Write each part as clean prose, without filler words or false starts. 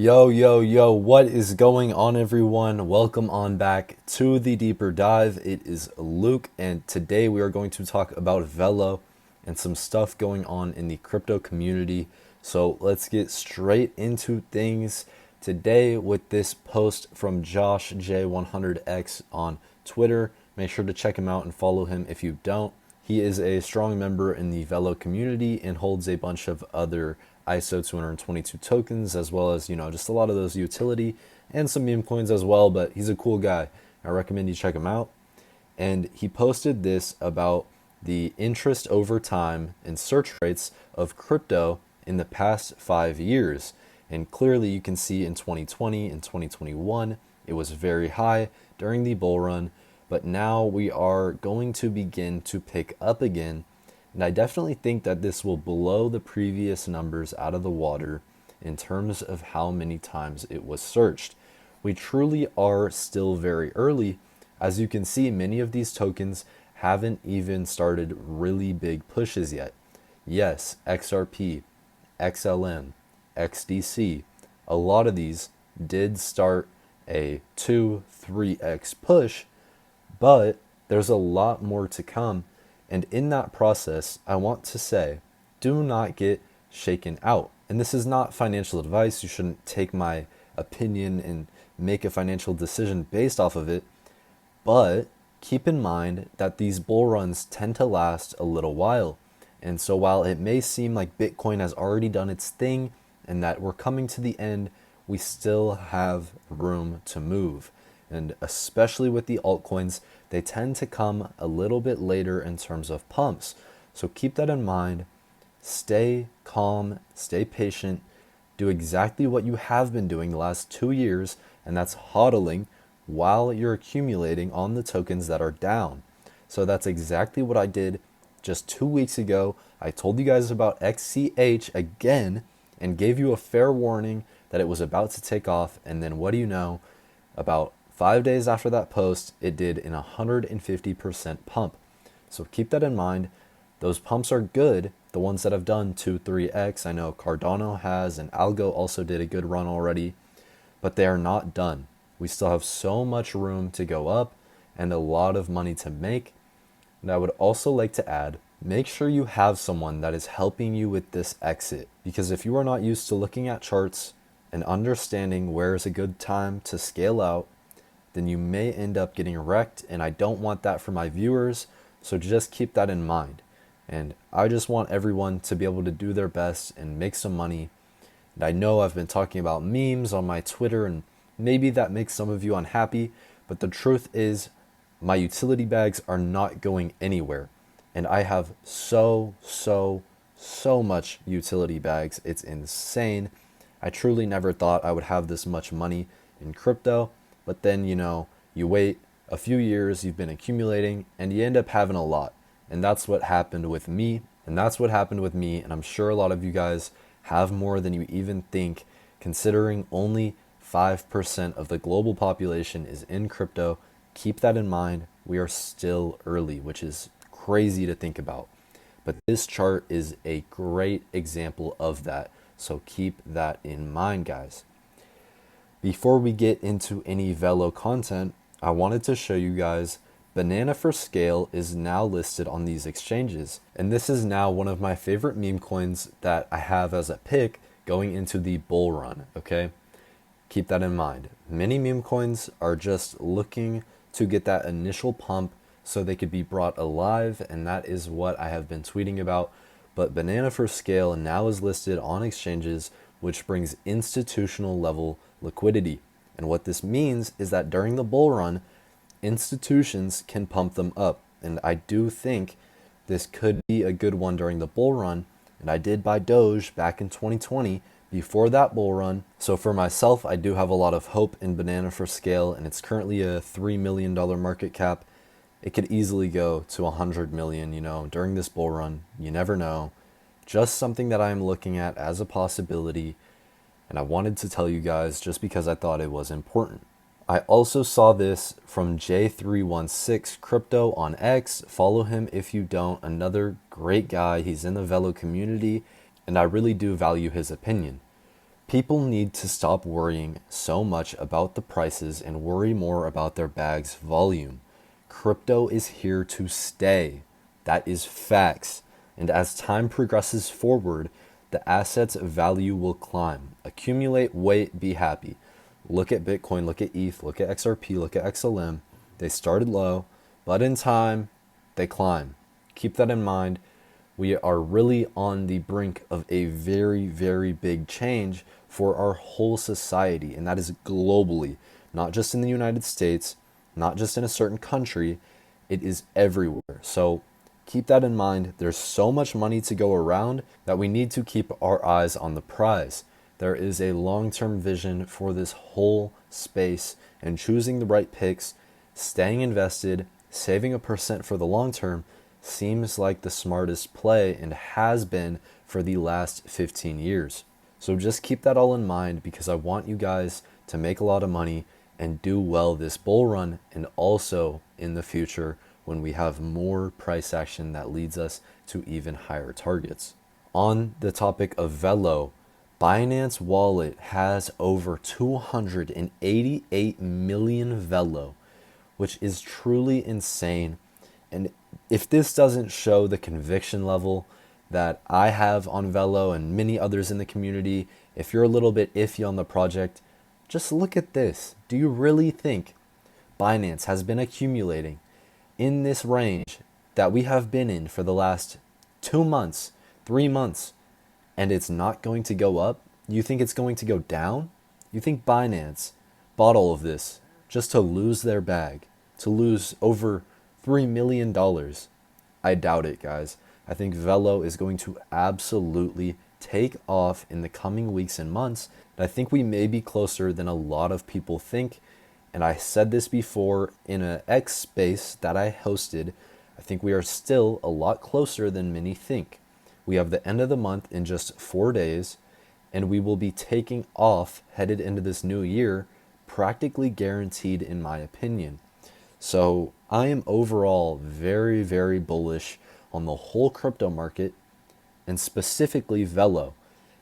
Yo, what is going on, everyone? Welcome on back to the deeper dive. It is Luke, and today we are going to talk about Velo and some stuff going on in the crypto community. So let's get straight into things today with this post from Josh J100X on Twitter. Make sure to check him out and follow him if you don't. He is a strong member in the Velo community and holds a bunch of other ISO 222 tokens, as well as, just a lot of those utility and some meme coins as well, but he's a cool guy. I recommend you check him out. And he posted this about the interest over time and search rates of crypto in the past 5 years. And clearly you can see in 2020 and 2021, it was very high during the bull run, but now we are going to begin to pick up again. And I definitely think that this will blow the previous numbers out of the water in terms of how many times it was searched. We truly are still very early. As you can see, many of these tokens haven't even started really big pushes yet. Yes, XRP, XLM, XDC, a lot of these did start a 2-3x push, but there's a lot more to come. And in that process, I want to say, do not get shaken out. And this is not financial advice. You shouldn't take my opinion and make a financial decision based off of it. But keep in mind that these bull runs tend to last a little while. And so while it may seem like Bitcoin has already done its thing and that we're coming to the end, we still have room to move. And especially with the altcoins, they tend to come a little bit later in terms of pumps. So keep that in mind. Stay calm, stay patient, do exactly what you have been doing the last 2 years, and that's hodling while you're accumulating on the tokens that are down. So that's exactly what I did just 2 weeks ago. I told you guys about XCH again and gave you a fair warning that it was about to take off, and then what do you know? About 5 days after that post, it did an 150% pump. So keep that in mind. Those pumps are good. The ones that have done 2-3x, I know Cardano has, and Algo also did a good run already, but they are not done. We still have so much room to go up and a lot of money to make. And I would also like to add, make sure you have someone that is helping you with this exit, because if you are not used to looking at charts and understanding where is a good time to scale out, then you may end up getting wrecked, and I don't want that for my viewers, so just keep that in mind. And I just want everyone to be able to do their best and make some money. And I know I've been talking about memes on my Twitter, and maybe that makes some of you unhappy, but the truth is my utility bags are not going anywhere. And I have so much utility bags. It's insane. I truly never thought I would have this much money in crypto. But then, you wait a few years, you've been accumulating, and you end up having a lot. And that's what happened with me. And I'm sure a lot of you guys have more than you even think, considering only 5% of the global population is in crypto. Keep that in mind. We are still early, which is crazy to think about. But this chart is a great example of that. So keep that in mind, guys. Before we get into any Velo content, I wanted to show you guys Banana for Scale is now listed on these exchanges. And this is now one of my favorite meme coins that I have as a pick going into the bull run, okay? Keep that in mind. Many meme coins are just looking to get that initial pump so they could be brought alive, and that is what I have been tweeting about. But Banana for Scale now is listed on exchanges, which brings institutional level liquidity. And what this means is that during the bull run, institutions can pump them up. And I do think this could be a good one during the bull run. And I did buy Doge back in 2020 before that bull run. So for myself, I do have a lot of hope in Banana for Scale, and it's currently a $3 million market cap. It could easily go to 100 million, during this bull run. You never know. Just something that I'm looking at as a possibility. And I wanted to tell you guys just because I thought it was important. I also saw this from J316 Crypto on X. Follow him if you don't. Another great guy. He's in the Velo community, and I really do value his opinion. People need to stop worrying so much about the prices and worry more about their bag's volume. Crypto is here to stay. That is facts. And as time progresses forward, the asset's value will climb. Accumulate, wait, be happy. Look at Bitcoin, look at ETH, look at XRP, look at XLM. They started low, but in time, they climb. Keep that in mind. We are really on the brink of a very, very big change for our whole society, and that is globally, not just in the United States, not just in a certain country, it is everywhere. So keep that in mind. There's so much money to go around that we need to keep our eyes on the prize. There is a long-term vision for this whole space, and choosing the right picks, staying invested, saving a percent for the long term seems like the smartest play and has been for the last 15 years. So just keep that all in mind, because I want you guys to make a lot of money and do well this bull run, and also in the future when we have more price action that leads us to even higher targets. On the topic of Velo, Binance Wallet has over 288 million Velo, which is truly insane. And if this doesn't show the conviction level that I have on Velo and many others in the community, if you're a little bit iffy on the project, just look at this. Do you really think Binance has been accumulating in this range that we have been in for the last 2 months, 3 months, and it's not going to go up? You think it's going to go down? You think Binance bought all of this just to lose their bag, to lose over $3 million? I doubt it, guys. I think Velo is going to absolutely take off in the coming weeks and months. And I think we may be closer than a lot of people think. And I said this before in an X space that I hosted. I think we are still a lot closer than many think. We have the end of the month in just 4 days, and we will be taking off headed into this new year, practically guaranteed in my opinion. So I am overall very, very bullish on the whole crypto market, and specifically Velo.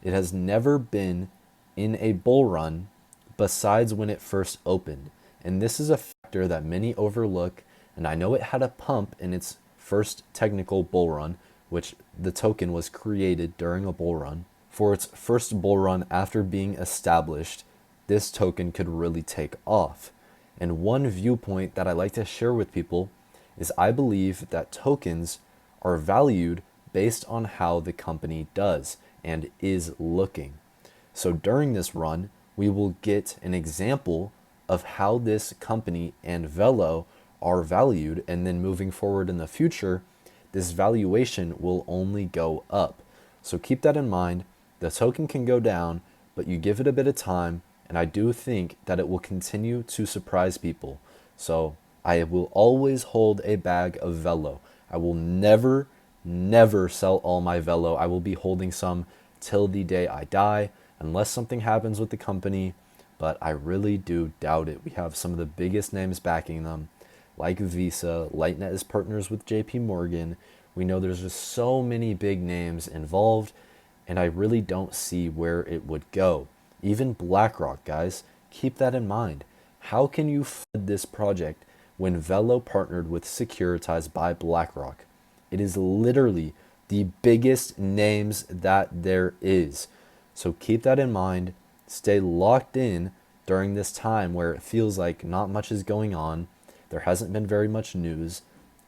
It has never been in a bull run besides when it first opened. And this is a factor that many overlook, and I know it had a pump in its first technical bull run, which the token was created during a bull run. For its first bull run after being established, this token could really take off. And one viewpoint that I like to share with people is I believe that tokens are valued based on how the company does and is looking. So during this run, we will get an example of how this company and Velo are valued, and then moving forward in the future, this valuation will only go up. So keep that in mind. The token can go down, but you give it a bit of time, and I do think that it will continue to surprise people. So I will always hold a bag of Velo. I will never sell all my Velo. I will be holding some till the day I die, unless something happens with the company, but I really do doubt it. We have some of the biggest names backing them, like Visa. Lightnet is partners with JP Morgan. We know there's just so many big names involved, and I really don't see where it would go. Even BlackRock, guys, keep that in mind. How can you fund this project when Velo partnered with Securitized by BlackRock? It is literally the biggest names that there is. So keep that in mind. Stay locked in during this time where it feels like not much is going on. There hasn't been very much news.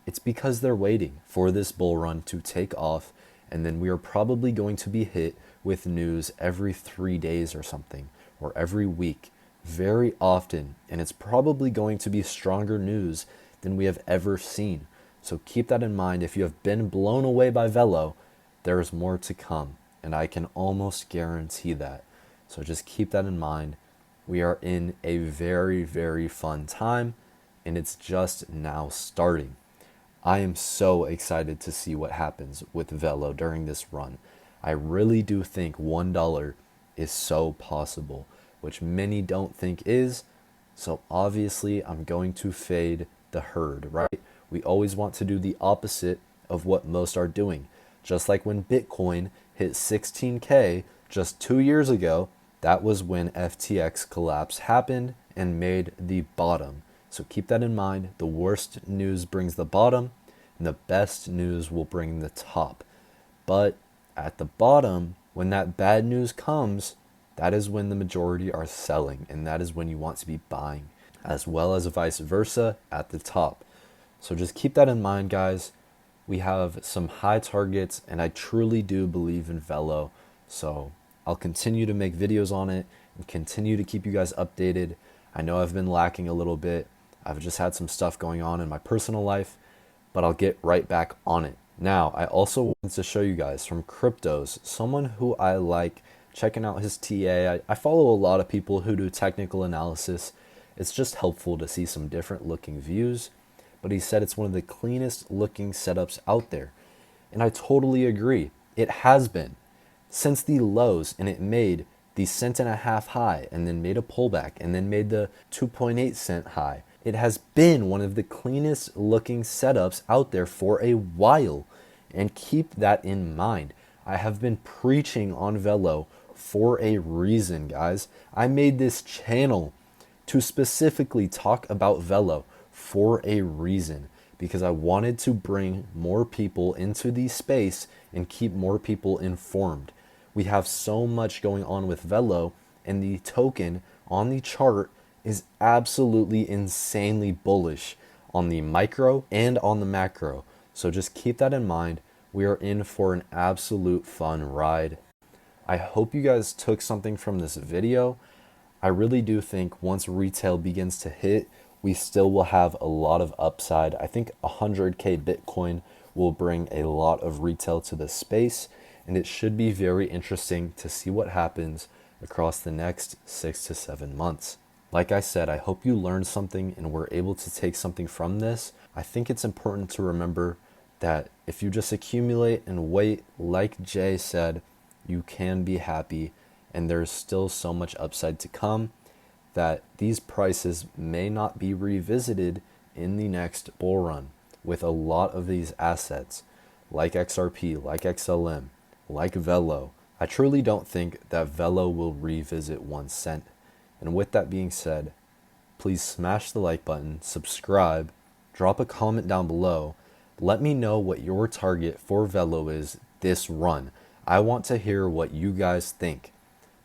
It's because they're waiting for this bull run to take off, and then we are probably going to be hit with news every 3 days or something, or every week, very often, and it's probably going to be stronger news than we have ever seen. So keep that in mind. If you have been blown away by Velo, there is more to come, and I can almost guarantee that. So just keep that in mind. We are in a very, very fun time, and it's just now starting. I am so excited to see what happens with Velo during this run. I really do think $1 is so possible, which many don't think is. So obviously I'm going to fade the herd, right? We always want to do the opposite of what most are doing. Just like when Bitcoin hit 16K just 2 years ago, that was when FTX collapse happened and made the bottom. So keep that in mind. The worst news brings the bottom, and the best news will bring the top. But at the bottom, when that bad news comes, that is when the majority are selling, and that is when you want to be buying, as well as vice versa at the top. So just keep that in mind, guys. We have some high targets, and I truly do believe in Velo. So I'll continue to make videos on it and continue to keep you guys updated. I know I've been lacking a little bit. I've just had some stuff going on in my personal life, but I'll get right back on it. Now, I also wanted to show you guys from cryptos, someone who I like checking out his TA. I follow a lot of people who do technical analysis. It's just helpful to see some different looking views, but he said it's one of the cleanest looking setups out there. And I totally agree. It has been since the lows, and it made the cent-and-a-half high and then made a pullback and then made the 2.8 cent high. It has been one of the cleanest looking setups out there for a while, and keep that in mind. I have been preaching on Velo for a reason, guys. I made this channel to specifically talk about Velo for a reason, because I wanted to bring more people into the space and keep more people informed. We have so much going on with Velo, and the token on the chart is absolutely insanely bullish on the micro and on the macro. So just keep that in mind. We are in for an absolute fun ride. I hope you guys took something from this video. I really do think once retail begins to hit, we still will have a lot of upside. I think 100K Bitcoin will bring a lot of retail to the space, and it should be very interesting to see what happens across the next 6 to 7 months. Like I said, I hope you learned something and were able to take something from this. I think it's important to remember that if you just accumulate and wait, like Jay said, you can be happy, and there's still so much upside to come that these prices may not be revisited in the next bull run with a lot of these assets like XRP, like XLM, like Velo. I truly don't think that Velo will revisit 1 cent. And with that being said, please smash the like button, subscribe, drop a comment down below. Let me know what your target for Velo is this run. I want to hear what you guys think.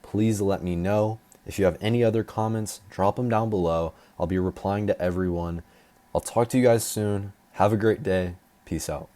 Please let me know. If you have any other comments, drop them down below. I'll be replying to everyone. I'll talk to you guys soon. Have a great day. Peace out.